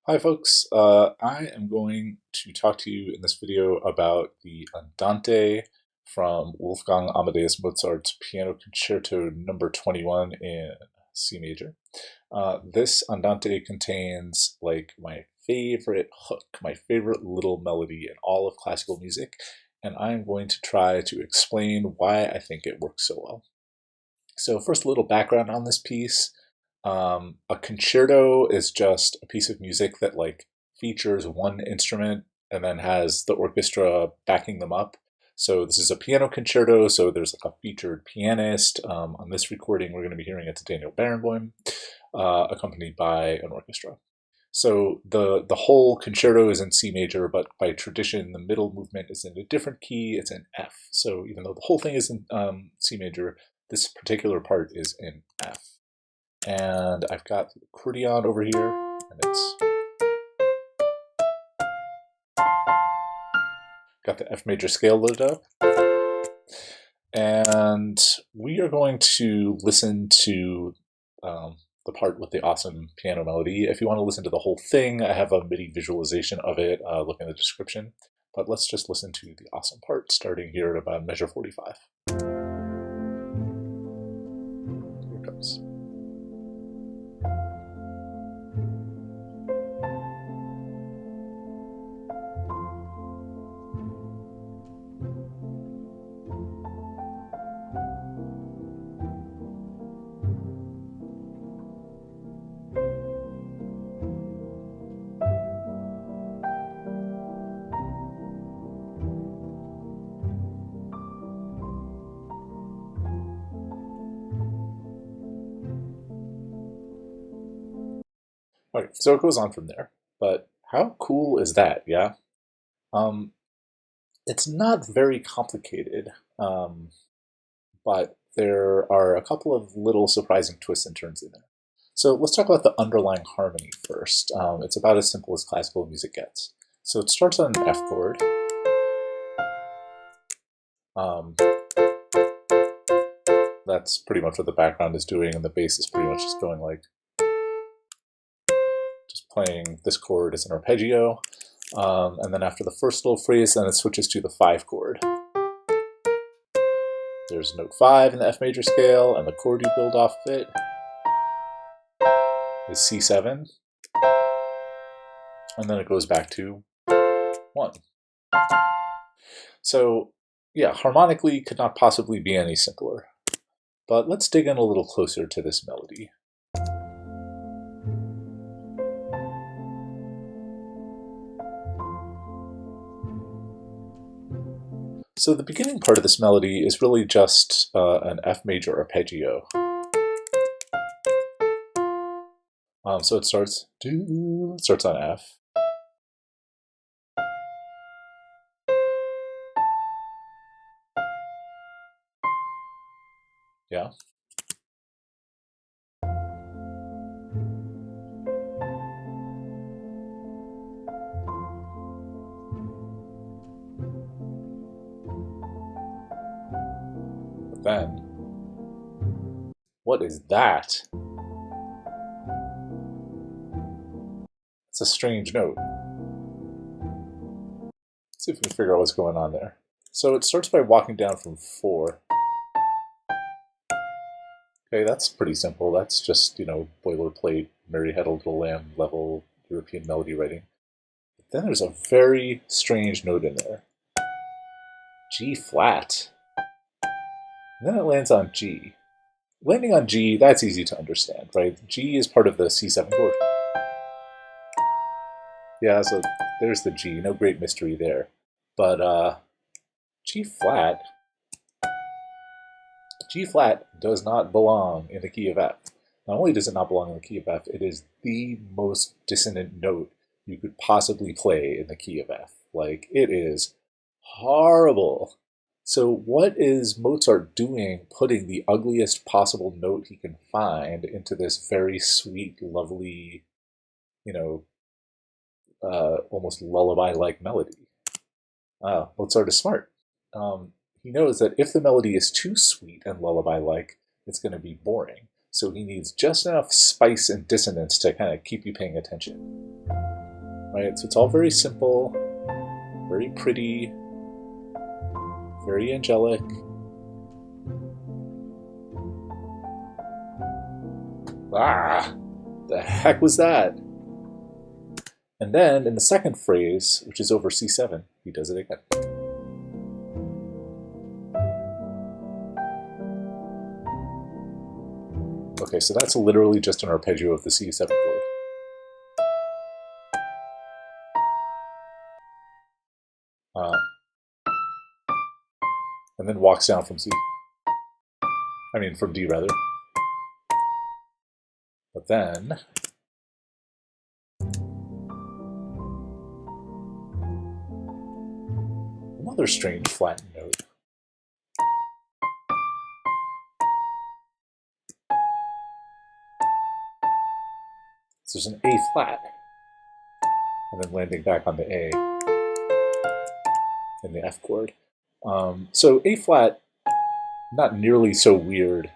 Hi folks, I am going to talk to you in this video about the Andante from Wolfgang Amadeus Mozart's Piano Concerto Number 21 in C major. This Andante contains like my favorite hook, my favorite little melody in all of classical music, and I'm going to try to explain why I think it works so well. So first, a little background on this piece. A concerto is just a piece of music that like features one instrument and then has the orchestra backing them up. So this is a piano concerto, so there's like a featured pianist. On this recording, we're going to be hearing it's Daniel Barenboim, accompanied by an orchestra. So the whole concerto is in C major, but by tradition, the middle movement is in a different key. It's in F. So even though the whole thing is in C major, this particular part is in F. And I've got the accordion over here, and it's got the F major scale loaded up. And we are going to listen to the part with the awesome piano melody. If you want to listen to the whole thing, I have a MIDI visualization of it. Look in the description. But let's just listen to the awesome part, starting here at about measure 45. Here it comes. Okay, so it goes on from there. But how cool is that, yeah? Um, it's not very complicated, but there are a couple of little surprising twists and turns in there. So let's talk about the underlying harmony first. It's about as simple as classical music gets. So it starts on an F chord. That's pretty much what the background is doing, and the bass is pretty much just going like, just playing this chord as an arpeggio. And then after the first little phrase, then it switches to the 5 chord. There's note 5 in the F major scale, and the chord you build off of it is C7. And then it goes back to 1. So yeah, harmonically could not possibly be any simpler. But let's dig in a little closer to this melody. So the beginning part of this melody is really just an F major arpeggio. So it starts on F. Yeah. But then, what is that? It's a strange note. Let's see if we can figure out what's going on there. So it starts by walking down from 4. Okay, that's pretty simple. That's just, boilerplate, Mary Had a Little Lamb level European melody writing. But then there's a very strange note in there. G flat. And then it lands on G. Landing on G, that's easy to understand, right? G is part of the C7 chord. Yeah, so there's the G, no great mystery there. But G flat does not belong in the key of F. Not only does it not belong in the key of F, it is the most dissonant note you could possibly play in the key of F. Like, it is horrible. So what is Mozart doing putting the ugliest possible note he can find into this very sweet, lovely, almost lullaby-like melody? Mozart is smart. He knows that if the melody is too sweet and lullaby-like, it's going to be boring. So he needs just enough spice and dissonance to kind of keep you paying attention. right? So it's all very simple, very pretty, very angelic. Ah, the heck was that? And then in the second phrase, which is over C7, he does it again. Okay, so that's literally just an arpeggio of the C7 chord. And then walks down from from D rather. But then another strange flattened note. So there's an A flat, and then landing back on the A in the F chord. So A flat, not nearly so weird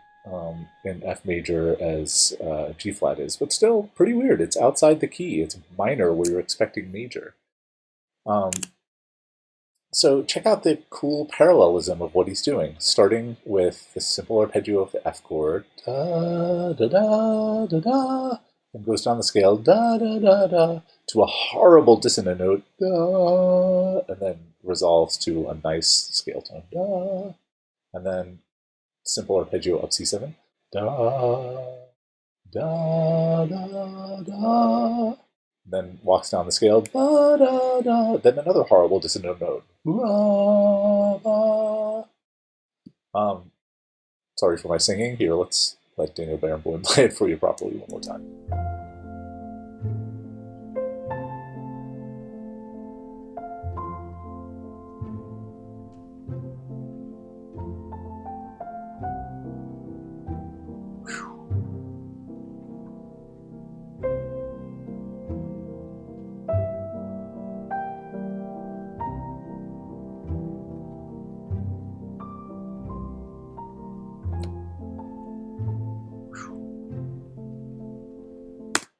in F major as G flat is, but still pretty weird. It's outside the key. It's minor where you're expecting major. So check out the cool parallelism of what he's doing, starting with the simple arpeggio of the F chord, da da da da da, and goes down the scale, da da da da, to a horrible dissonant note, da, and then resolves to a nice scale tone, da, and then simple arpeggio up C7, da da da da. Then walks down the scale, da, da, da, then another horrible dissonant note. Da, da. Sorry for my singing. Here, let's let Daniel Barenboim play it for you properly one more time.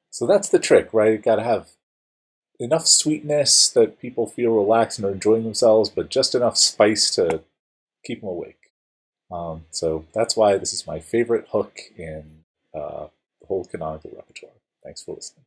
So that's the trick, right? You gotta have enough sweetness that people feel relaxed and are enjoying themselves, but just enough spice to keep them awake. So that's why this is my favorite hook in the whole canonical repertoire. Thanks for listening.